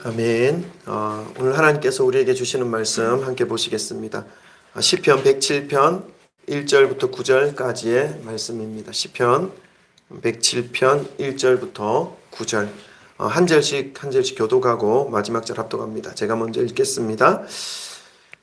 아멘. 오늘 하나님께서 우리에게 주시는 말씀 함께 보시겠습니다. 시편 107편 1절부터 9절까지의 말씀입니다. 시편 107편 1절부터 9절 한 절씩 교독하고 마지막 절 합독합니다. 제가 먼저 읽겠습니다.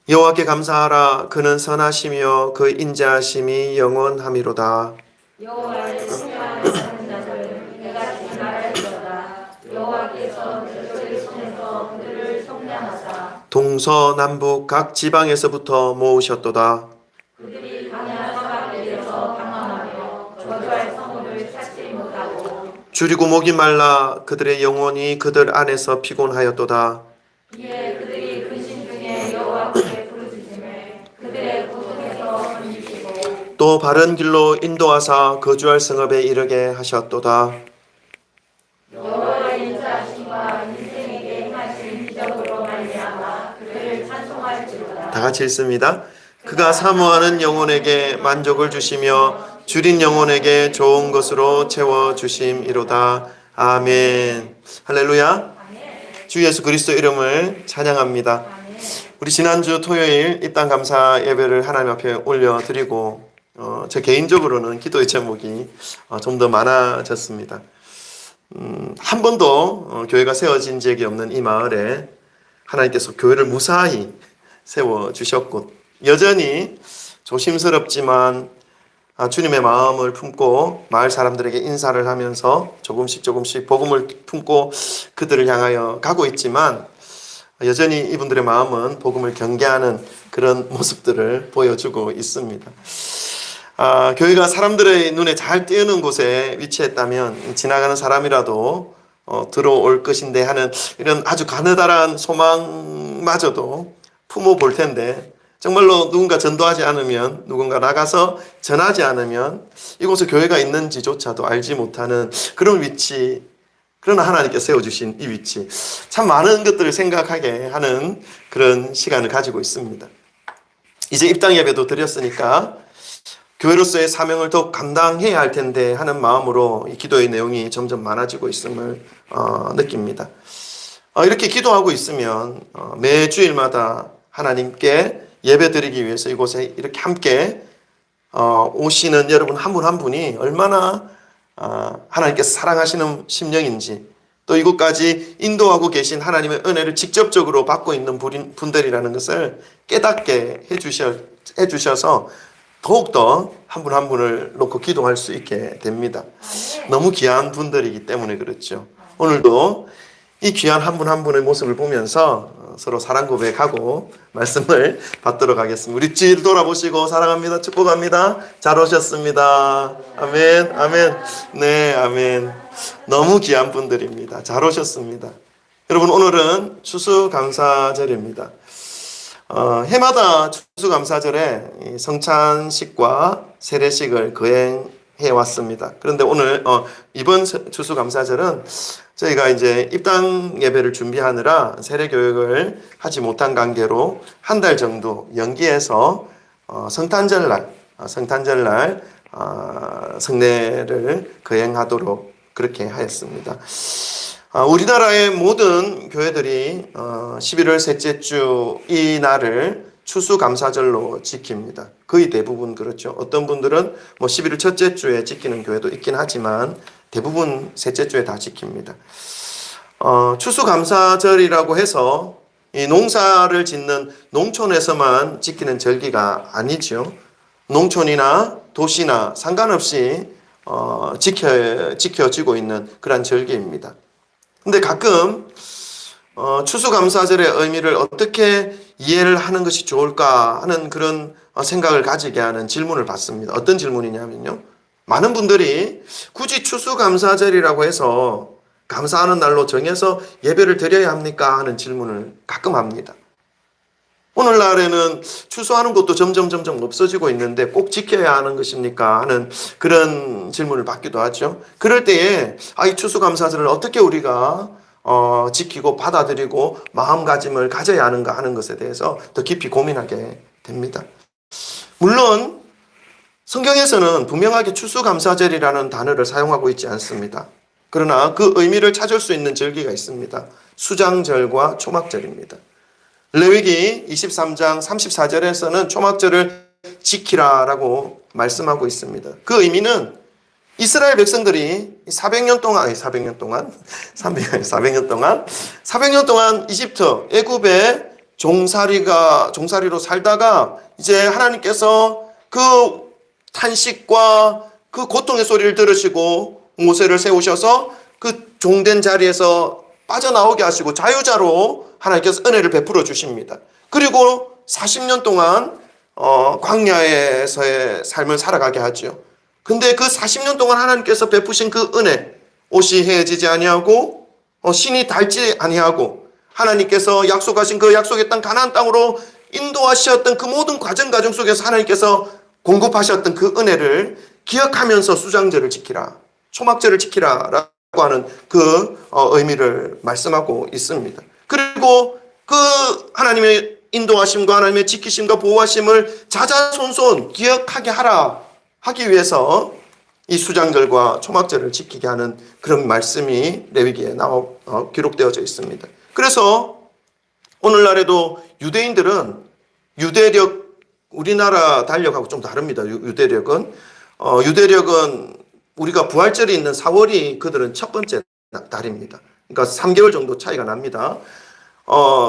여호와께 감사하라. 그는 선하시며 그 인자하심이 영원하미로다. 여호와를 신뢰하는 자들 내가 말할지어다. 여호와께서 그들을 손에서 그들을 속량하사 동서남북 각 지방에서부터 모으셨도다. 그들이 강한 사막에서 방황하며 저주할 성읍을 찾지 못하고 줄이고 목이 말라 그들의 영혼이 그들 안에서 피곤하였도다. 이에 그들이 근심 중에 여호와께 부르짖음에 그들의 고통에서 건지시고 또 바른 길로 인도하사 거주할 성읍에 이르게 하셨도다. 여호와의 인자하심과 인생에게 행하신 기적으로 말미암아 그들을 찬송할지로다. 다 같이 읽습니다. 그가 사모하는 영혼에게 만족을 주시며 줄인 영혼에게 좋은 것으로 채워주심이로다. 아멘. 할렐루야. 주 예수 그리스도 이름을 찬양합니다. 우리 지난주 토요일 입당 감사 예배를 하나님 앞에 올려드리고 제 개인적으로는 기도의 제목이 좀 더 많아졌습니다. 한 번도 교회가 세워진 적이 없는 이 마을에 하나님께서 교회를 무사히 세워주셨고 여전히 조심스럽지만 주님의 마음을 품고 마을 사람들에게 인사를 하면서 조금씩 복음을 품고 그들을 향하여 가고 있지만 여전히 이분들의 마음은 복음을 경계하는 그런 모습들을 보여주고 있습니다. 교회가 사람들의 눈에 잘 띄는 곳에 위치했다면 지나가는 사람이라도 들어올 것인데 하는 이런 아주 가느다란 소망마저도 품어볼 텐데 정말로 누군가 전도하지 않으면 누군가 나가서 전하지 않으면 이곳에 교회가 있는지조차도 알지 못하는 그런 위치, 그러나 하나님께 세워주신 이 위치 참 많은 것들을 생각하게 하는 그런 시간을 가지고 있습니다. 이제 입당 예배도 드렸으니까 교회로서의 사명을 더 감당해야 할 텐데 하는 마음으로 이 기도의 내용이 점점 많아지고 있음을 느낍니다. 이렇게 기도하고 있으면 매 주일마다 하나님께 예배드리기 위해서 이곳에 이렇게 함께 오시는 여러분 한 분 한 분이 얼마나 하나님께서 사랑하시는 심령인지 또 이곳까지 인도하고 계신 하나님의 은혜를 직접적으로 받고 있는 분들이라는 것을 깨닫게 해주셔서 더욱더 한 분 한 분을 놓고 기도할 수 있게 됩니다. 너무 귀한 분들이기 때문에 그렇죠. 오늘도 이 귀한 한 분 한 분의 모습을 보면서 서로 사랑 고백하고 말씀을 받도록 하겠습니다. 우리 뒤를 돌아보시고 사랑합니다. 축복합니다. 잘 오셨습니다. 아멘. 아멘. 네, 아멘. 너무 귀한 분들입니다. 잘 오셨습니다. 여러분 오늘은 추수감사절입니다. 해마다 추수감사절에 성찬식과 세례식을 거행해 왔습니다. 그런데 오늘 이번 추수감사절은 저희가 이제 입당 예배를 준비하느라 세례 교육을 하지 못한 관계로 한 달 정도 연기해서 성탄절날 성례를 거행하도록 그렇게 하였습니다. 우리나라의 모든 교회들이 11월 셋째 주 이 날을 추수감사절로 지킵니다. 거의 대부분 그렇죠. 어떤 분들은 11월 첫째 주에 지키는 교회도 있긴 하지만 대부분 셋째 주에 다 지킵니다. 추수감사절이라고 해서 이 농사를 짓는 농촌에서만 지키는 절기가 아니죠. 농촌이나 도시나 상관없이 지켜지고 있는 그런 절기입니다. 근데 가끔 추수감사절의 의미를 어떻게 이해를 하는 것이 좋을까 하는 그런 생각을 가지게 하는 질문을 받습니다. 어떤 질문이냐면요. 많은 분들이 굳이 추수감사절이라고 해서 감사하는 날로 정해서 예배를 드려야 합니까? 하는 질문을 가끔 합니다. 오늘날에는 추수하는 것도 점점 없어지고 있는데 꼭 지켜야 하는 것입니까? 하는 그런 질문을 받기도 하죠. 그럴 때에 이 추수감사절을 어떻게 우리가 지키고 받아들이고 마음가짐을 가져야 하는가 하는 것에 대해서 더 깊이 고민하게 됩니다. 물론 추수감사절의 의미를 어떻게 이해를 하는 것이 좋을까 하는 그런 생각을 가지게 하는 질문을 받습니다. 어떤 질문이냐면요. 많은 분들이 굳이 추수하는 것도 점점 없어지고 있는데 꼭 지켜야 하는 것입니까? 하는 그런 질문을 받기도 하죠. 그럴 때에 추수감사절을 어떻게 우리가 지키고 받아들이고 마음가짐을 가져야 하는가 하는 것에 대해서 더 깊이 고민하게 됩니다. 성경에서는 분명하게 추수감사절이라는 단어를 사용하고 있지 않습니다. 그러나 그 의미를 찾을 수 있는 절기가 있습니다. 수장절과 초막절입니다. 레위기 23장 34절에서는 초막절을 지키라라고 말씀하고 있습니다. 그 의미는 이스라엘 백성들이 400년 동안 이집트 애굽의 종살이로 살다가 이제 하나님께서 그 탄식과 그 고통의 소리를 들으시고 모세를 세우셔서 그 종된 자리에서 빠져나오게 하시고 자유자로 하나님께서 은혜를 베풀어 주십니다. 그리고 40년 동안 광야에서의 삶을 살아가게 하죠. 근데 그 40년 동안 하나님께서 베푸신 그 은혜, 옷이 헤어지지 아니하고 신이 닳지 아니하고 하나님께서 약속하신 그 약속의 땅 가나안 땅으로 인도하셨던 그 모든 과정 속에서 하나님께서 공급하셨던 그 은혜를 기억하면서 수장절을 지키라, 초막절을 지키라라고 하는 그 의미를 말씀하고 있습니다. 그리고 그 하나님의 인도하심과 하나님의 지키심과 보호하심을 자자손손 기억하게 하기 위해서 이 수장절과 초막절을 지키게 하는 그런 말씀이 레위기에 기록되어져 있습니다. 그래서 오늘날에도 유대인들은 유대력, 우리나라 달력하고 좀 다릅니다. 유대력은 우리가 부활절이 있는 4월이 그들은 첫 번째 달입니다. 그러니까 3개월 정도 차이가 납니다.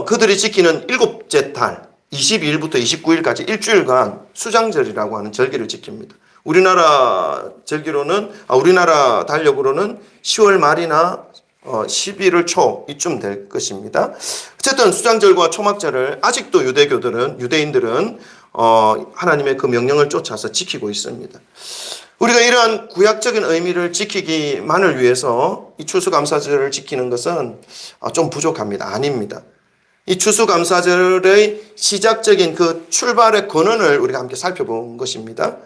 그들이 지키는 일곱째 달 22일부터 29일까지 일주일간 수장절이라고 하는 절기를 지킵니다. 우리나라 달력으로는 10월 말이나 11월 초 이쯤 될 것입니다. 어쨌든 수장절과 초막절을 아직도 유대인들은 하나님의 그 명령을 쫓아서 지키고 있습니다. 우리가 이러한 구약적인 의미를 지키기만을 위해서 이 추수감사절을 지키는 것은 좀 부족합니다. 아닙니다. 이 추수감사절의 시작적인 그 출발의 근원을 우리가 함께 살펴본 것입니다.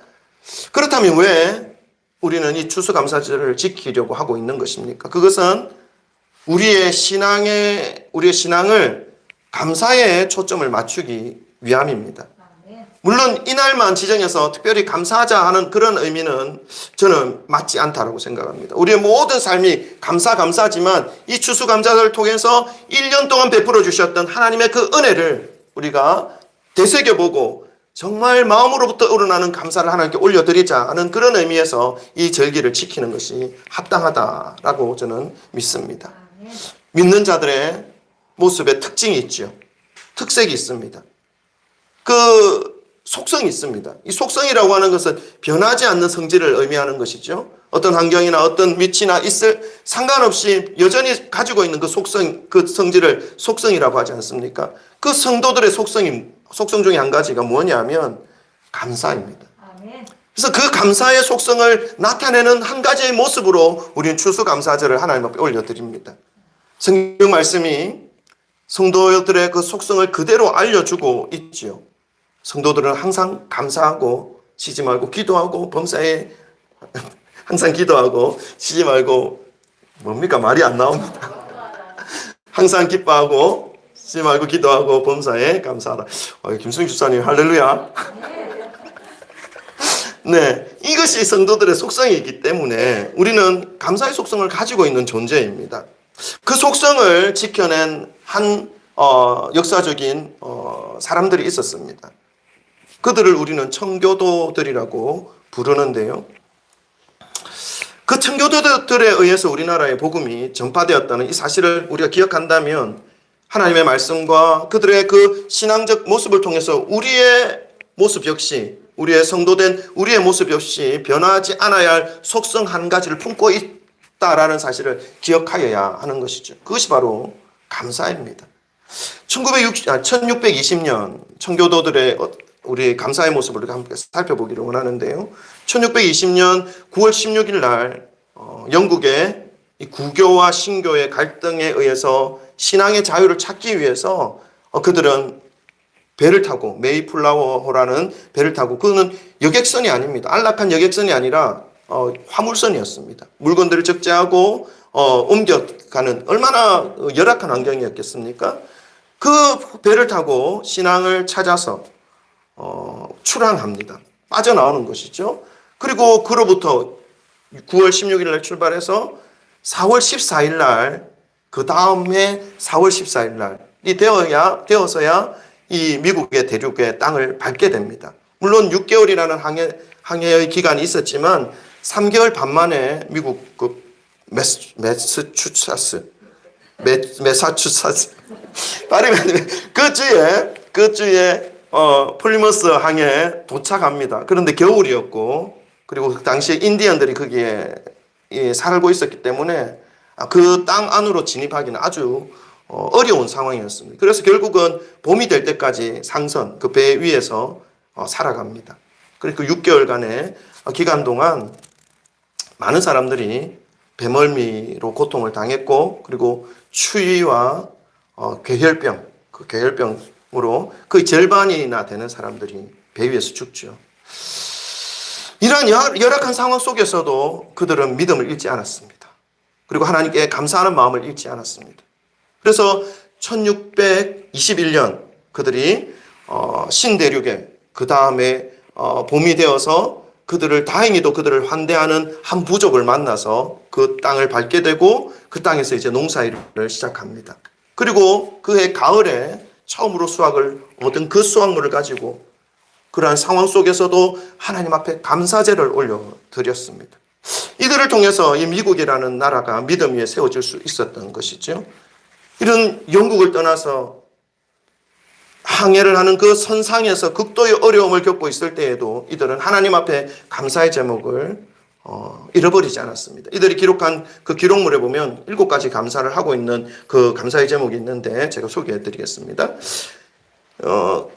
그렇다면 왜 우리는 이 추수감사절을 지키려고 하고 있는 것입니까? 그것은 우리의 신앙을 감사에 초점을 맞추기 위함입니다. 물론 이날만 지정해서 특별히 감사하자 하는 그런 의미는 저는 맞지 않다고 생각합니다. 우리의 모든 삶이 감사지만 이 추수감사절을 통해서 1년 동안 베풀어 주셨던 하나님의 그 은혜를 우리가 되새겨보고 정말 마음으로부터 우러나는 감사를 하나님께 올려드리자 하는 그런 의미에서 이 절기를 지키는 것이 합당하다라고 저는 믿습니다. 믿는 자들의 모습에 특징이 있죠. 특색이 있습니다. 그 속성이 있습니다. 이 속성이라고 하는 것은 변하지 않는 성질을 의미하는 것이죠. 어떤 환경이나 어떤 위치나 상관없이 여전히 가지고 있는 그 성질을 속성이라고 하지 않습니까? 그 성도들의 속성 중에 한 가지가 뭐냐면 감사입니다. 그래서 그 감사의 속성을 나타내는 한 가지의 모습으로 우리는 추수감사절을 하나님 앞에 올려드립니다. 성경 말씀이 성도들의 그 속성을 그대로 알려주고 있지요. 성도들은 항상 감사하고 쉬지 말고 기도하고 범사에 항상 기도하고 쉬지 말고 말이 안 나옵니다. 항상 기뻐하고 쉬지 말고 기도하고 범사에 감사하라. 김승희 집사님 할렐루야. 네, 이것이 성도들의 속성이기 때문에 우리는 감사의 속성을 가지고 있는 존재입니다. 그 속성을 지켜낸 한 역사적인 사람들이 있었습니다. 그들을 우리는 청교도들이라고 부르는데요. 그 청교도들에 의해서 우리나라의 복음이 전파되었다는 이 사실을 우리가 기억한다면 하나님의 말씀과 그들의 그 신앙적 모습을 통해서 우리의 모습 역시, 우리의 성도된 우리의 모습 역시 변하지 않아야 할 속성 한 가지를 품고 있다라는 사실을 기억하여야 하는 것이죠. 그것이 바로 감사입니다. 1620년 청교도들의 우리 감사의 모습을 함께 살펴보기를 원하는데요. 1620년 9월 16일 날 영국의 이 구교와 신교의 갈등에 의해서 신앙의 자유를 찾기 위해서 그들은 배를 타고 메이플라워호라는 배를 타고, 그거는 여객선이 아닙니다. 안락한 여객선이 아니라 화물선이었습니다. 물건들을 적재하고 옮겨가는 얼마나 열악한 환경이었겠습니까? 그 배를 타고 신앙을 찾아서 출항합니다. 빠져나오는 것이죠. 그리고 그로부터 9월 16일 날 출발해서 4월 14일 날, 그 다음에 4월 14일 날이 되어서야 이 미국의 대륙의 땅을 밟게 됩니다. 물론 6개월이라는 항해의 기간이 있었지만 3개월 반 만에 미국 그 매사추세츠 발음이 안 되네. 그 주에 플리머스 항에 도착합니다. 그런데 겨울이었고, 그리고 그 당시에 인디언들이 거기에 살고 있었기 때문에 그 땅 안으로 진입하기는 아주 어려운 상황이었습니다. 그래서 결국은 봄이 될 때까지 상선, 그 배 위에서 살아갑니다. 그러니까 6개월간의 기간 동안 많은 사람들이 배멀미로 고통을 당했고, 그리고 추위와 괴혈병, 그 괴혈병으로 거의 절반이나 되는 사람들이 배 위에서 죽죠. 이러한 열악한 상황 속에서도 그들은 믿음을 잃지 않았습니다. 그리고 하나님께 감사하는 마음을 잃지 않았습니다. 그래서 1621년 그들이 신대륙에, 그 다음에 봄이 되어서 다행히도 그들을 환대하는 한 부족을 만나서 그 땅을 밟게 되고, 그 땅에서 이제 농사일을 시작합니다. 그리고 그해 가을에 처음으로 수확을 얻은 그 수확물을 가지고 그러한 상황 속에서도 하나님 앞에 감사제를 올려드렸습니다. 이들을 통해서 이 미국이라는 나라가 믿음 위에 세워질 수 있었던 것이죠. 이런 영국을 떠나서 항해를 하는 그 선상에서 극도의 어려움을 겪고 있을 때에도 이들은 하나님 앞에 감사의 제목을 잃어버리지 않았습니다. 이들이 기록한 그 기록물에 보면 7가지 감사를 하고 있는 그 감사의 제목이 있는데 제가 소개해 드리겠습니다.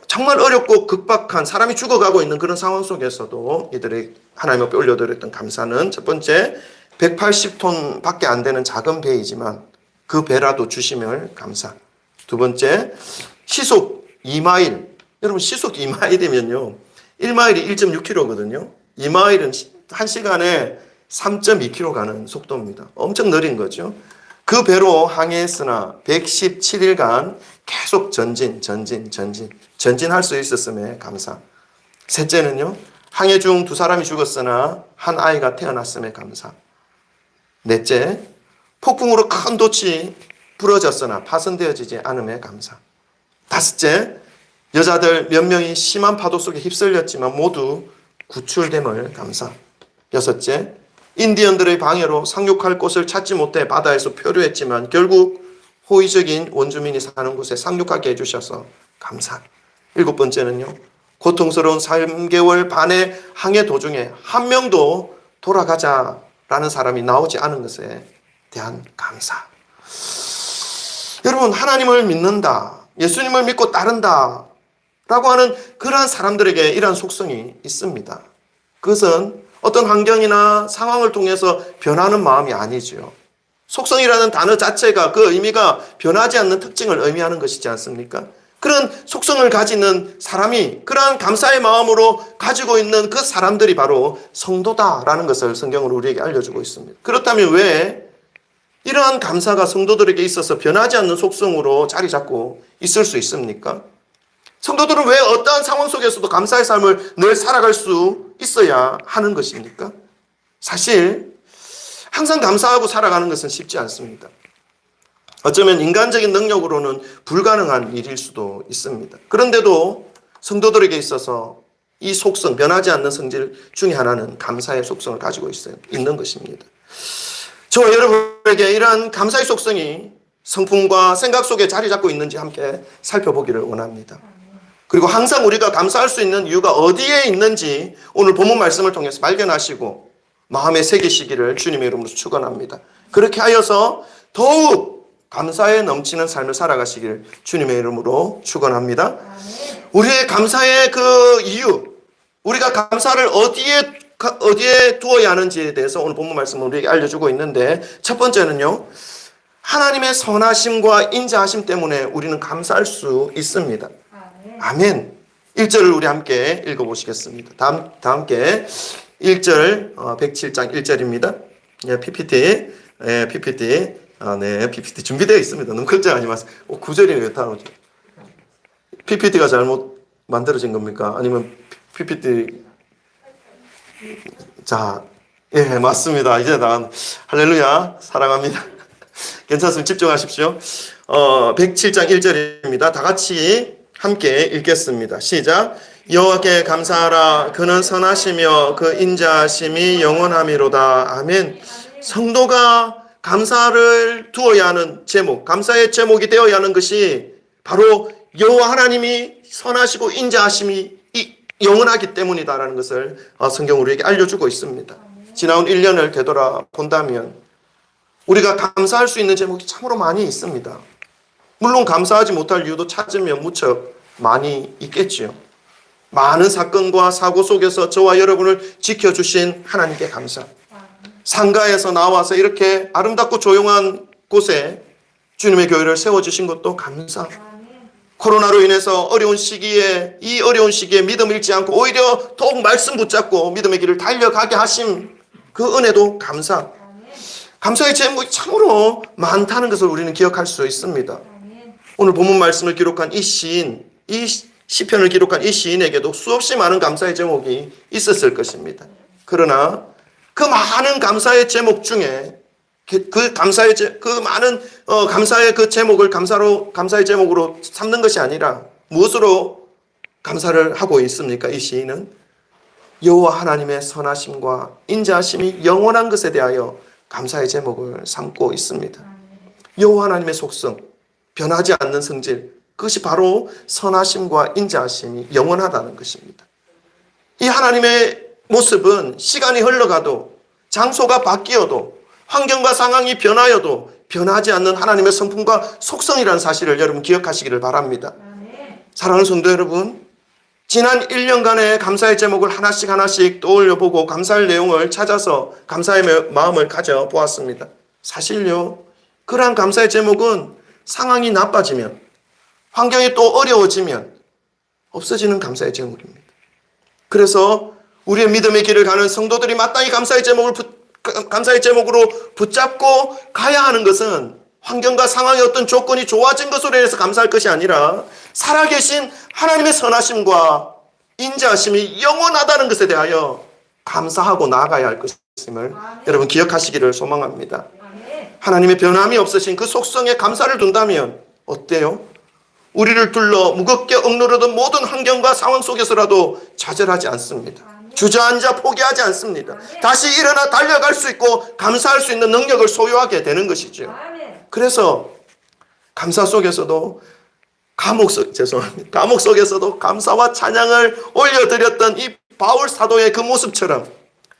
정말 어렵고 급박한, 사람이 죽어가고 있는 그런 상황 속에서도 이들이 하나님 앞에 올려드렸던 감사는, 첫 번째, 180톤 밖에 안 되는 작은 배이지만 그 배라도 주심을 감사. 두 번째, 시속 2마일. 여러분, 시속 2마일이면요 1마일이 1.6km거든요 2마일은 1시간에 3.2km 가는 속도입니다. 엄청 느린 거죠. 그 배로 항해했으나 117일간 계속 전진할 수 있었음에 감사. 셋째는요, 항해 중 2사람이 죽었으나 한 아이가 태어났음에 감사. 넷째, 폭풍으로 큰 돛이 부러졌으나 파손되어지지 않음에 감사. 다섯째, 여자들 몇 명이 심한 파도 속에 휩쓸렸지만 모두 구출됨을 감사. 여섯째, 인디언들의 방해로 상륙할 곳을 찾지 못해 바다에서 표류했지만 결국 호의적인 원주민이 사는 곳에 상륙하게 해주셔서 감사. 일곱 번째는요, 고통스러운 3개월 반의 항해 도중에 한 명도 돌아가자라는 사람이 나오지 않은 것에 대한 감사. 여러분, 하나님을 믿는다, 예수님을 믿고 따른다 라고 하는 그러한 사람들에게 이러한 속성이 있습니다. 그것은 어떤 환경이나 상황을 통해서 변하는 마음이 아니죠. 속성이라는 단어 자체가 그 의미가 변하지 않는 특징을 의미하는 것이지 않습니까? 그런 속성을 가지는 사람이 그러한 감사의 마음으로 가지고 있는 그 사람들이 바로 성도다라는 것을 성경으로 우리에게 알려주고 있습니다. 그렇다면 왜 이러한 감사가 성도들에게 있어서 변하지 않는 속성으로 자리 잡고 있을 수 있습니까? 성도들은 왜 어떠한 상황 속에서도 감사의 삶을 늘 살아갈 수 있어야 하는 것입니까? 사실 항상 감사하고 살아가는 것은 쉽지 않습니다. 어쩌면 인간적인 능력으로는 불가능한 일일 수도 있습니다. 그런데도 성도들에게 있어서 이 속성, 변하지 않는 성질 중에 하나는 감사의 속성을 가지고 있는 것입니다. 저와 여러분에게 이러한 감사의 속성이 성품과 생각 속에 자리 잡고 있는지 함께 살펴보기를 원합니다. 그리고 항상 우리가 감사할 수 있는 이유가 어디에 있는지 오늘 본문 말씀을 통해서 발견하시고 마음에 새기시기를 주님의 이름으로 축원합니다. 그렇게 하여서 더욱 감사에 넘치는 삶을 살아가시기를 주님의 이름으로 축원합니다. 우리의 감사의 그 이유, 우리가 감사를 어디에 두어야 하는지에 대해서 오늘 본문 말씀은 우리에게 알려주고 있는데, 첫 번째는요, 하나님의 선하심과 인자하심 때문에 우리는 감사할 수 있습니다. 아멘. 1절을 우리 함께 읽어보시겠습니다. 다 함께 1절 107장 1절입니다. PPT PPT 준비되어 있습니다. 너무 걱정하지 마세요. 9절이 왜 다르죠? PPT가 잘못 만들어진 겁니까? 아니면 PPT 자, 예, 맞습니다. 이제 나 할렐루야. 사랑합니다. 괜찮으면 집중하십시오. 107장 1절입니다. 다 같이 함께 읽겠습니다. 시작. 여호와께 감사하라. 그는 선하시며 그 인자하심이 영원함이로다. 아멘. 성도가 감사를 두어야 하는 제목, 감사의 제목이 되어야 하는 것이 바로 여호와 하나님이 선하시고 인자하심이 영원하기 때문이다라는 것을 성경 우리에게 알려주고 있습니다. 지나온 1년을 되돌아본다면 우리가 감사할 수 있는 제목이 참으로 많이 있습니다. 물론 감사하지 못할 이유도 찾으면 무척 많이 있겠지요. 많은 사건과 사고 속에서 저와 여러분을 지켜주신 하나님께 감사. 상가에서 나와서 이렇게 아름답고 조용한 곳에 주님의 교회를 세워주신 것도 감사. 코로나로 인해서 어려운 시기에 믿음을 잃지 않고 오히려 더욱 말씀 붙잡고 믿음의 길을 달려가게 하심, 그 은혜도 감사. 감사의 제목이 참으로 많다는 것을 우리는 기억할 수 있습니다. 오늘 본문 말씀을 기록한 이 시인, 이 시편을 기록한 이 시인에게도 수없이 많은 감사의 제목이 있었을 것입니다. 그러나 그 많은 감사의 제목 중에 감사의 그 제목을 감사의 제목으로 삼는 것이 아니라 무엇으로 감사를 하고 있습니까? 이 시인은 여호와 하나님의 선하심과 인자하심이 영원한 것에 대하여 감사의 제목을 삼고 있습니다. 여호와 하나님의 속성, 변하지 않는 성질, 그것이 바로 선하심과 인자하심이 영원하다는 것입니다. 이 하나님의 모습은 시간이 흘러가도, 장소가 바뀌어도, 환경과 상황이 변하여도 변하지 않는 하나님의 성품과 속성이라는 사실을 여러분 기억하시기를 바랍니다. 사랑하는 성도 여러분, 지난 1년간의 감사의 제목을 하나씩 떠올려보고 감사할 내용을 찾아서 감사의 마음을 가져보았습니다. 사실요, 그러한 감사의 제목은 상황이 나빠지면, 환경이 또 어려워지면 없어지는 감사의 제목입니다. 그래서 우리의 믿음의 길을 가는 성도들이 마땅히 감사의 제목으로 붙잡고 가야 하는 것은 환경과 상황의 어떤 조건이 좋아진 것으로 인해서 감사할 것이 아니라 살아계신 하나님의 선하심과 인자하심이 영원하다는 것에 대하여 감사하고 나아가야 할 것임을 여러분 기억하시기를 소망합니다. 하나님의 변함이 없으신 그 속성에 감사를 둔다면 어때요? 우리를 둘러 무겁게 억누르던 모든 환경과 상황 속에서라도 좌절하지 않습니다. 주저앉아 포기하지 않습니다. 다시 일어나 달려갈 수 있고 감사할 수 있는 능력을 소유하게 되는 것이죠. 그래서 감사 속에서도 감옥 속에서도 감사와 찬양을 올려드렸던 이 바울 사도의 그 모습처럼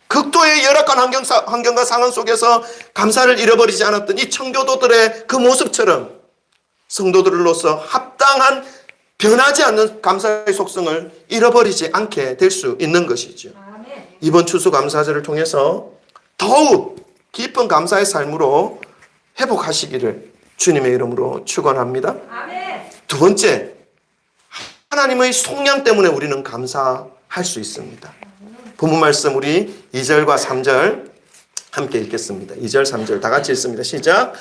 극도의 열악한 환경과 상황 속에서 감사를 잃어버리지 않았던 이 청교도들의 그 모습처럼 성도들로서 합당한 변하지 않는 감사의 속성을 잃어버리지 않게 될 수 있는 것이죠. 이번 추수감사절을 통해서 더욱 깊은 감사의 삶으로 회복하시기를 주님의 이름으로 축원합니다. 두 번째, 하나님의 속량 때문에 우리는 감사할 수 있습니다. 본문 말씀 우리 2절과 3절 함께 읽겠습니다. 2절 3절 다 같이 읽습니다. 시작.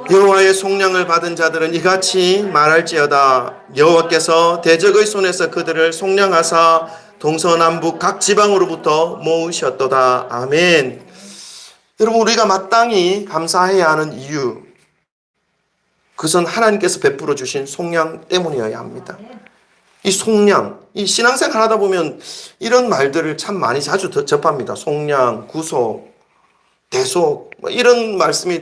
여호와의 속량을 받은 자들은 이같이 말할지어다. 여호와께서 대적의 손에서 그들을 속량하사 동서남북 각 지방으로부터 모으셨도다. 아멘. 여러분, 우리가 마땅히 감사해야 하는 이유, 그것은 하나님께서 베풀어 주신 속량 때문이어야 합니다. 이 속량, 이 신앙생활 하다 보면 이런 말들을 참 많이 자주 접합니다. 속량, 구속, 대속, 이런 말씀이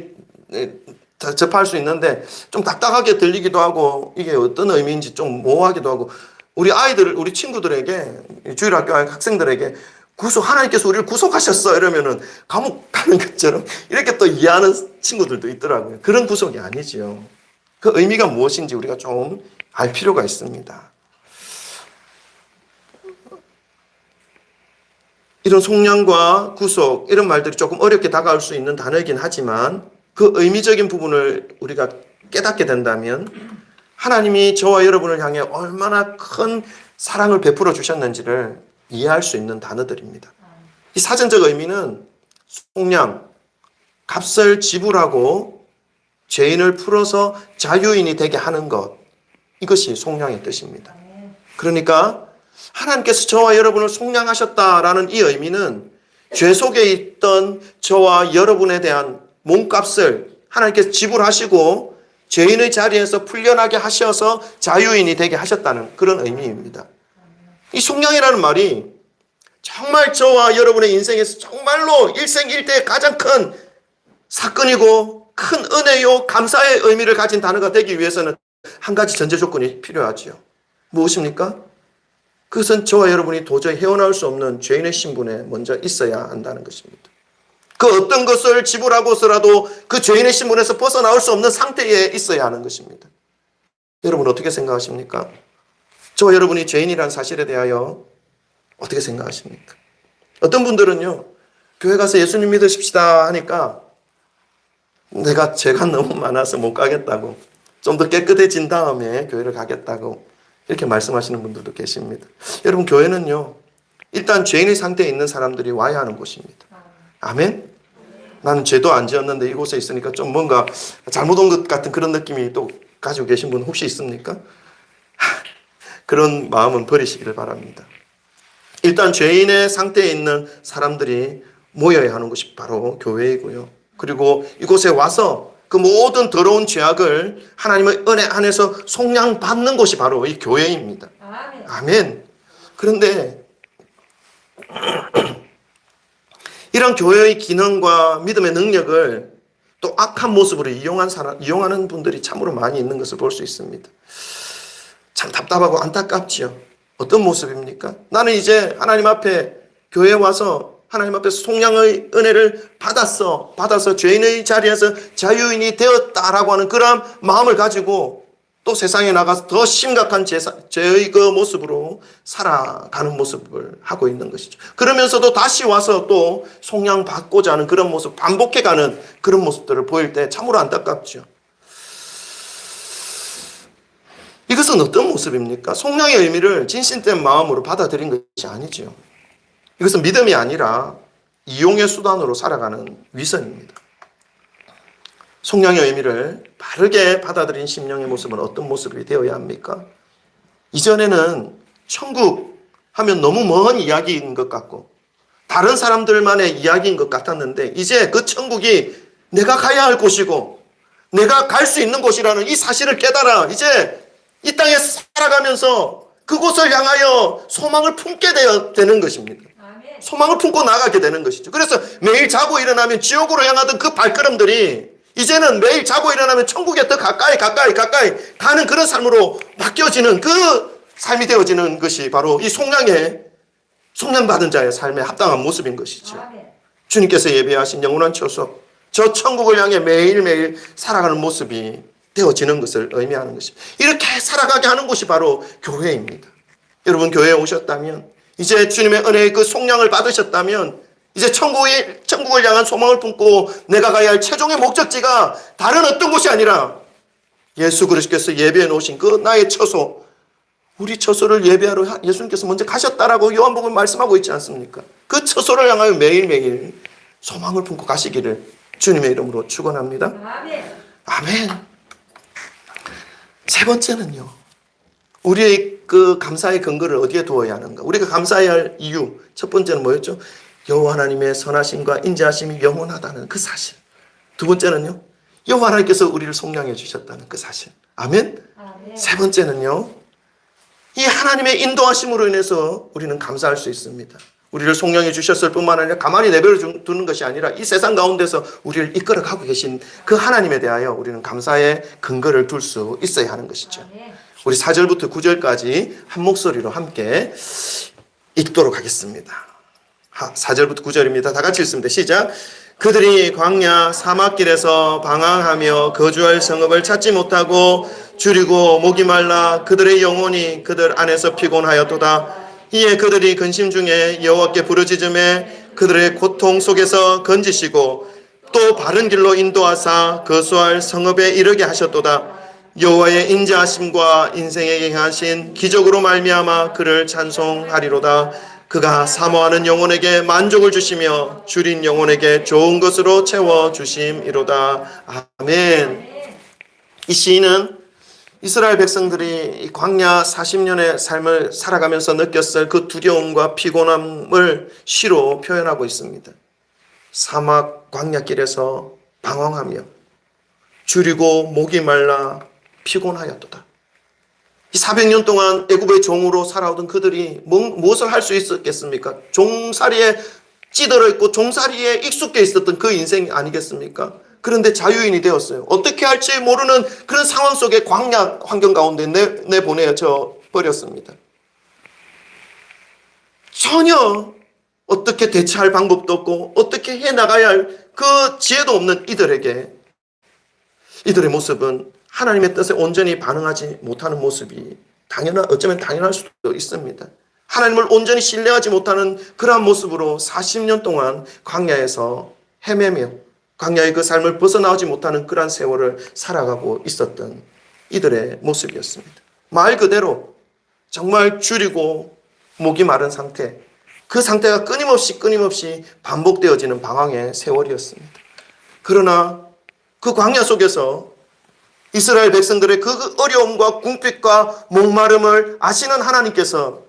접할 수 있는데 좀 딱딱하게 들리기도 하고 이게 어떤 의미인지 좀 모호하기도 하고, 우리 친구들에게, 주일학교 학생들에게 하나님께서 우리를 구속하셨어 이러면은 감옥 가는 것처럼 이렇게 또 이해하는 친구들도 있더라고요. 그런 구속이 아니지요. 그 의미가 무엇인지 우리가 좀 알 필요가 있습니다. 이런 속량과 구속, 이런 말들이 조금 어렵게 다가올 수 있는 단어이긴 하지만 그 의미적인 부분을 우리가 깨닫게 된다면 하나님이 저와 여러분을 향해 얼마나 큰 사랑을 베풀어 주셨는지를 이해할 수 있는 단어들입니다. 이 사전적 의미는 속량, 값을 지불하고 죄인을 풀어서 자유인이 되게 하는 것, 이것이 속량의 뜻입니다. 그러니까 하나님께서 저와 여러분을 속량하셨다라는 이 의미는 죄 속에 있던 저와 여러분에 대한 몸값을 하나님께서 지불하시고 죄인의 자리에서 풀려나게 하셔서 자유인이 되게 하셨다는 그런 의미입니다. 이 속량이라는 말이 정말 저와 여러분의 인생에서 정말로 일생일대의 가장 큰 사건이고 큰 은혜요 감사의 의미를 가진 단어가 되기 위해서는 한 가지 전제 조건이 필요하지요. 무엇입니까? 그것은 저와 여러분이 도저히 헤어나올 수 없는 죄인의 신분에 먼저 있어야 한다는 것입니다. 그 어떤 것을 지불하고서라도 그 죄인의 신분에서 벗어나올 수 없는 상태에 있어야 하는 것입니다. 여러분 어떻게 생각하십니까? 저와 여러분이 죄인이라는 사실에 대하여 어떻게 생각하십니까? 어떤 분들은요, 교회 가서 예수님 믿으십시다 하니까 내가 죄가 너무 많아서 못 가겠다고, 좀 더 깨끗해진 다음에 교회를 가겠다고 이렇게 말씀하시는 분들도 계십니다. 여러분, 교회는요, 일단 죄인의 상태에 있는 사람들이 와야 하는 곳입니다. 아멘? 나는 죄도 안 지었는데 이곳에 있으니까 좀 뭔가 잘못 온 것 같은 그런 느낌이 또 가지고 계신 분 혹시 있습니까? 그런 마음은 버리시기를 바랍니다. 일단 죄인의 상태에 있는 사람들이 모여야 하는 것이 바로 교회이고요. 그리고 이곳에 와서 그 모든 더러운 죄악을 하나님의 은혜 안에서 속량받는 곳이 바로 이 교회입니다. 아멘. 아멘. 그런데 이런 교회의 기능과 믿음의 능력을 또 악한 모습으로 이용하는 분들이 참으로 많이 있는 것을 볼 수 있습니다. 참 답답하고 안타깝지요. 어떤 모습입니까? 나는 이제 하나님 앞에 교회에 와서 하나님 앞에서 속량의 은혜를 받아서 죄인의 자리에서 자유인이 되었다라고 하는 그런 마음을 가지고 또 세상에 나가서 더 심각한 죄의 그 모습으로 살아가는 모습을 하고 있는 것이죠. 그러면서도 다시 와서 또 속량받고자 하는 그런 모습, 반복해가는 그런 모습들을 보일 때 참으로 안타깝죠. 이것은 어떤 모습입니까? 속량의 의미를 진실된 마음으로 받아들인 것이 아니죠. 이것은 믿음이 아니라 이용의 수단으로 살아가는 위선입니다. 속량의 의미를 바르게 받아들인 심령의 모습은 어떤 모습이 되어야 합니까? 이전에는 천국 하면 너무 먼 이야기인 것 같고 다른 사람들만의 이야기인 것 같았는데 이제 그 천국이 내가 가야 할 곳이고 내가 갈 수 있는 곳이라는 이 사실을 깨달아 이제 이 땅에 살아가면서 그곳을 향하여 소망을 품게 되는 것입니다. 소망을 품고 나가게 되는 것이죠. 그래서 매일 자고 일어나면 지옥으로 향하던 그 발걸음들이 이제는 매일 자고 일어나면 천국에 더 가까이 가는 그런 삶으로 바뀌어지는 그 삶이 되어지는 것이 바로 이 속량받은 자의 삶에 합당한 모습인 것이죠. 주님께서 예비하신 영원한 처소, 저 천국을 향해 매일매일 살아가는 모습이 되어지는 것을 의미하는 것입니다. 이렇게 살아가게 하는 곳이 바로 교회입니다. 여러분 교회에 오셨다면 이제 주님의 은혜의 그 속량을 받으셨다면 이제 천국을 향한 소망을 품고 내가 가야 할 최종의 목적지가 다른 어떤 곳이 아니라 예수 그리스도께서 예비해 놓으신 그 나의 처소, 우리 처소를 예배하러 예수님께서 먼저 가셨다라고 요한복음 말씀하고 있지 않습니까? 그 처소를 향하여 매일매일 소망을 품고 가시기를 주님의 이름으로 축원합니다. 아멘. 아멘. 세 번째는요. 우리의 그 감사의 근거를 어디에 두어야 하는가? 우리가 감사해야 할 이유. 첫 번째는 뭐였죠? 여호와 하나님의 선하심과 인자하심이 영원하다는 그 사실. 두 번째는요. 여호와 하나님께서 우리를 속량해 주셨다는 그 사실. 아멘. 아멘. 세 번째는요. 이 하나님의 인도하심으로 인해서 우리는 감사할 수 있습니다. 우리를 속량해 주셨을 뿐만 아니라 가만히 내버려 두는 것이 아니라 이 세상 가운데서 우리를 이끌어가고 계신 그 하나님에 대하여 우리는 감사의 근거를 둘 수 있어야 하는 것이죠. 아멘. 우리 4절부터 9절까지 한 목소리로 함께 읽도록 하겠습니다. 4절부터 9절입니다. 다 같이 읽습니다. 시작. 그들이 광야 사막길에서 방황하며 거주할 성읍을 찾지 못하고 줄이고 목이 말라 그들의 영혼이 그들 안에서 피곤하였도다. 이에 그들이 근심 중에 여호와께 부르짖음에 그들의 고통 속에서 건지시고 또 바른 길로 인도하사 거수할 성읍에 이르게 하셨도다. 여호와의 인자하심과 인생에게 행하신 기적으로 말미암아 그를 찬송하리로다. 그가 사모하는 영혼에게 만족을 주시며 줄인 영혼에게 좋은 것으로 채워 주심이로다. 아멘. 이 시인은 이스라엘 백성들이 이 광야 40년의 삶을 살아가면서 느꼈을 그 두려움과 피곤함을 시로 표현하고 있습니다. 사막 광야길에서 방황하며 줄이고 목이 말라 피곤하였도다. 이 400년 동안 애굽의 종으로 살아오던 그들이 무엇을 할 수 있었겠습니까? 종살이에 찌들어 있고 종살이에 익숙해 있었던 그 인생이 아니겠습니까? 그런데 자유인이 되었어요. 어떻게 할지 모르는 그런 상황 속에 광야 환경 가운데 내보내져 버렸습니다. 전혀 어떻게 대처할 방법도 없고 어떻게 해나가야 할 그 지혜도 없는 이들의 모습은 하나님의 뜻에 온전히 반응하지 못하는 모습이 어쩌면 당연할 수도 있습니다. 하나님을 온전히 신뢰하지 못하는 그러한 모습으로 40년 동안 광야에서 헤매며 광야의 그 삶을 벗어나오지 못하는 그러한 세월을 살아가고 있었던 이들의 모습이었습니다. 말 그대로 정말 줄이고 목이 마른 상태, 그 상태가 끊임없이 반복되어지는 방황의 세월이었습니다. 그러나 그 광야 속에서 이스라엘 백성들의 그 어려움과 궁핍과 목마름을 아시는 하나님께서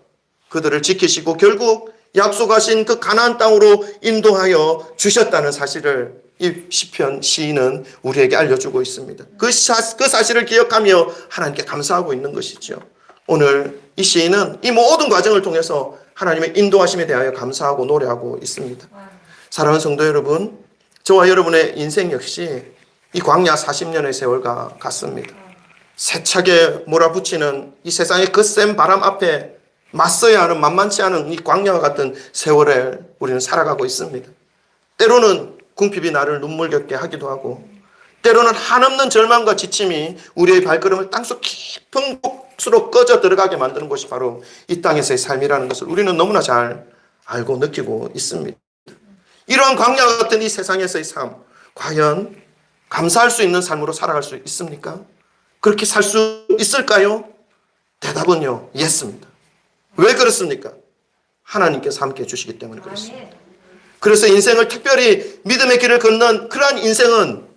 그들을 지키시고 결국 약속하신 그 가나안 땅으로 인도하여 주셨다는 사실을 이 시편 시인은 우리에게 알려주고 있습니다. 그 사실을 기억하며 하나님께 감사하고 있는 것이죠. 오늘 이 시인은 이 모든 과정을 통해서 하나님의 인도하심에 대하여 감사하고 노래하고 있습니다. 사랑하는 성도 여러분, 저와 여러분의 인생 역시 이 광야 40년의 세월과 같습니다. 세차게 몰아붙이는 이 세상의 거센 바람 앞에 맞서야 하는 만만치 않은 이 광야와 같은 세월에 우리는 살아가고 있습니다. 때로는 궁핍이 나를 눈물겹게 하기도 하고, 때로는 한없는 절망과 지침이 우리의 발걸음을 땅속 깊은 곳으로 꺼져 들어가게 만드는 것이 바로 이 땅에서의 삶이라는 것을 우리는 너무나 잘 알고 느끼고 있습니다. 이러한 광야와 같은 이 세상에서의 삶, 과연 감사할 수 있는 삶으로 살아갈 수 있습니까? 그렇게 살 수 있을까요? 대답은요, 예스입니다. 왜 그렇습니까? 하나님께서 함께해 주시기 때문에 그렇습니다. 그래서 인생을 특별히 믿음의 길을 걷는 그러한 인생은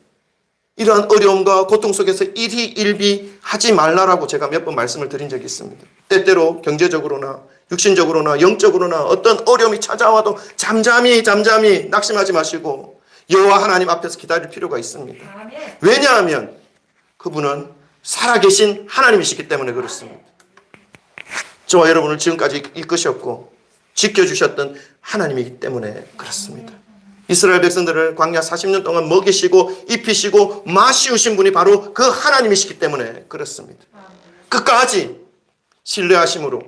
이러한 어려움과 고통 속에서 일희일비하지 말라라고 제가 몇 번 말씀을 드린 적이 있습니다. 때때로 경제적으로나 육신적으로나 영적으로나 어떤 어려움이 찾아와도 잠잠히 낙심하지 마시고 여호와 하나님 앞에서 기다릴 필요가 있습니다. 왜냐하면 그분은 살아계신 하나님이시기 때문에 그렇습니다. 저와 여러분을 지금까지 이끄셨고 지켜주셨던 하나님이기 때문에 그렇습니다. 이스라엘 백성들을 광야 40년 동안 먹이시고 입히시고 마시우신 분이 바로 그 하나님이시기 때문에 그렇습니다. 끝까지 신뢰하심으로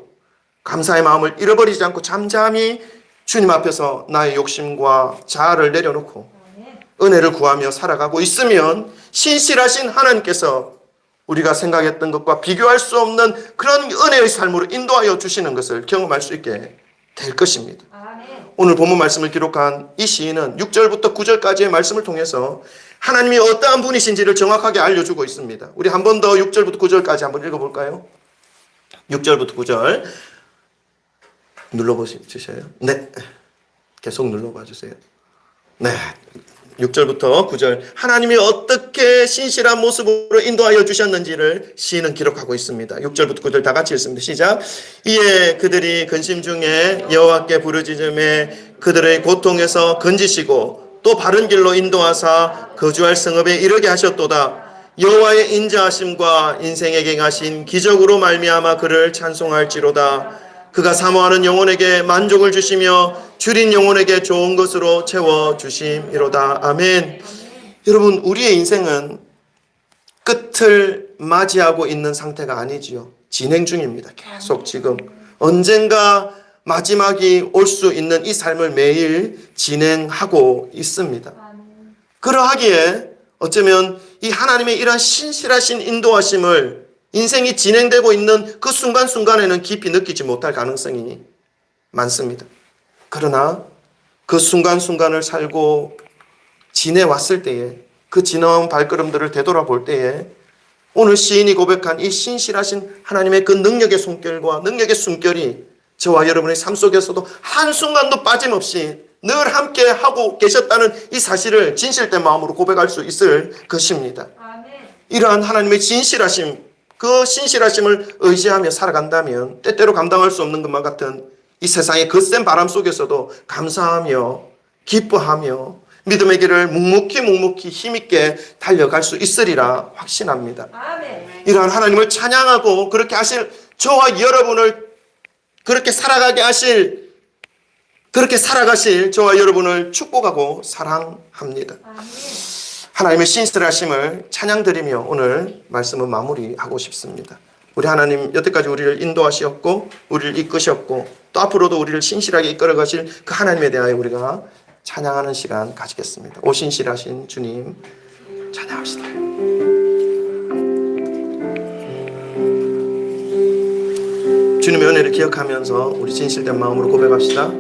감사의 마음을 잃어버리지 않고 잠잠히 주님 앞에서 나의 욕심과 자아를 내려놓고 은혜를 구하며 살아가고 있으면 신실하신 하나님께서 우리가 생각했던 것과 비교할 수 없는 그런 은혜의 삶으로 인도하여 주시는 것을 경험할 수 있게 될 것입니다. 오늘 본문 말씀을 기록한 이 시인은 6절부터 9절까지의 말씀을 통해서 하나님이 어떠한 분이신지를 정확하게 알려주고 있습니다. 우리 한 번 더 6절부터 9절까지 한번 읽어볼까요? 6절부터 9절 눌러보시죠. 네, 계속 눌러봐 주세요. 네, 6절부터 9절 하나님이 어떻게 신실한 모습으로 인도하여 주셨는지를 시인은 기록하고 있습니다. 6절부터 9절 다 같이 읽습니다. 시작. 이에 그들이 근심 중에 여호와께 부르짖음에 그들의 고통에서 건지시고 또 바른 길로 인도하사 거주할 성읍에 이르게 하셨도다. 여호와의 인자하심과 인생에게 행하신 기적으로 말미암아 그를 찬송할지로다. 그가 사모하는 영혼에게 만족을 주시며 줄인 영혼에게 좋은 것으로 채워주심이로다. 아멘. 여러분, 우리의 인생은 끝을 맞이하고 있는 상태가 아니지요. 진행 중입니다. 계속 지금 언젠가 마지막이 올 수 있는 이 삶을 매일 진행하고 있습니다. 그러하기에 어쩌면 이 하나님의 이러한 신실하신 인도하심을 인생이 진행되고 있는 그 순간순간에는 깊이 느끼지 못할 가능성이 많습니다. 그러나 그 순간순간을 살고 지내왔을 때에 그 지나온 발걸음들을 되돌아볼 때에 오늘 시인이 고백한 이 신실하신 하나님의 그 능력의 손길과 능력의 숨결이 저와 여러분의 삶 속에서도 한순간도 빠짐없이 늘 함께 하고 계셨다는 이 사실을 진실된 마음으로 고백할 수 있을 것입니다. 이러한 하나님의 진실하심 그 신실하심을 의지하며 살아간다면 때때로 감당할 수 없는 것만 같은 이 세상의 거센 바람 속에서도 감사하며 기뻐하며 믿음의 길을 묵묵히 힘있게 달려갈 수 있으리라 확신합니다. 아멘. 이러한 하나님을 찬양하고 그렇게 하실 저와 여러분을 그렇게 살아가실 저와 여러분을 축복하고 사랑합니다. 아멘. 하나님의 신실하심을 찬양드리며 오늘 말씀을 마무리하고 싶습니다. 우리 하나님 여태까지 우리를 인도하셨고 우리를 이끄셨고 또 앞으로도 우리를 신실하게 이끌어 가실 그 하나님에 대하여 우리가 찬양하는 시간 가지겠습니다. 오 신실하신 주님 찬양합시다. 주님의 은혜를 기억하면서 우리 진실된 마음으로 고백합시다.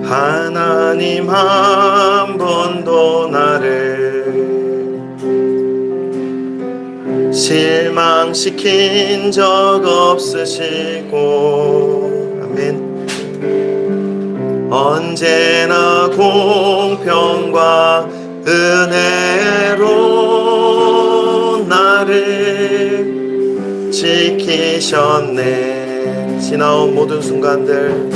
하나님 한 번도 나를 실망시킨 적 없으시고 아멘. 언제나 공평과 은혜로 나를 지키셨네. 지나온 모든 순간들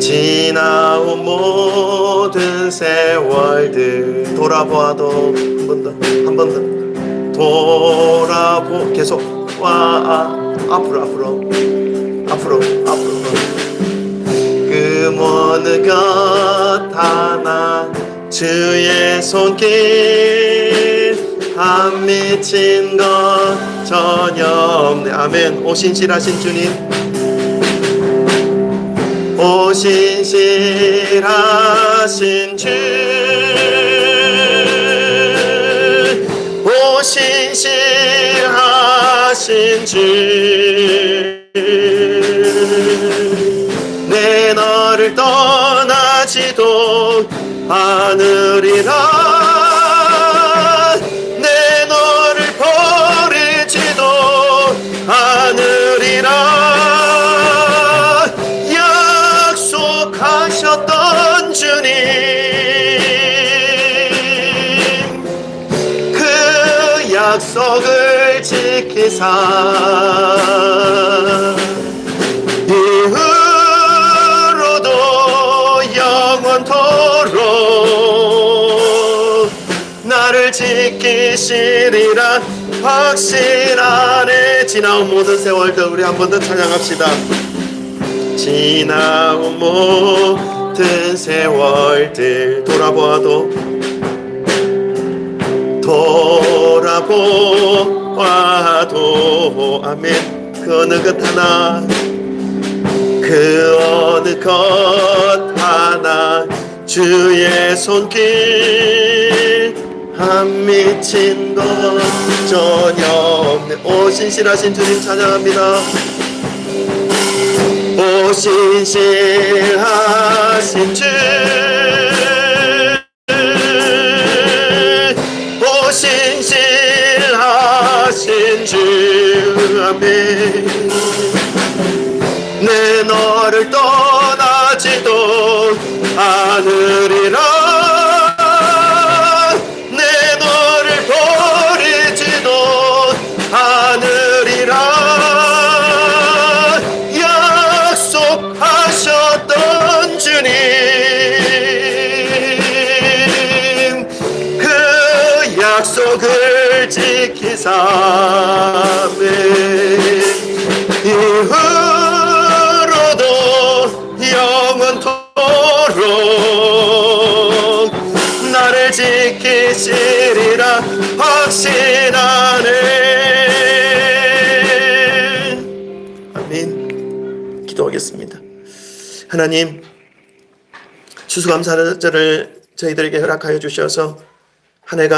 지나온 모든 세월들 돌아보아도 한 번 더 돌아보 계속 앞으로 그 어느 것 하나 주의 손길 안 미친 것 전혀 없네. 아멘. 오 신실하신 주님, 오 신실하신 주, 오 신실하신 주, 내 너를 떠나지도 않으리라, 내 너를 버리지도 않으리라 약속하셨던 주님, 그 약속을 지키사 이후로도 영원토록 나를 지키시리라 확신하네. 지나온 모든 세월들 우리 한 번 더 찬양합시다. 지나온 모든 세월들 돌아보아도 아멘. 그 어느 것 하나, 그 어느 것 하나 주의 손길 안 미친 것 전혀 없네. 오 신실하신 주님 찬양합니다. 오 신실하신 주, 오 신실하신 주, 아멘. 내 너를 떠나지도 않으리라, 내 너를 버리지도 않으리라 약속하셨던 주님, 그 약속을 지키사 이후로도 영원토록 나를 지키시리라 확신하네. 아멘. 기도하겠습니다. 하나님, 추수감사절을 저희들에게 허락하여 주셔서 한 해간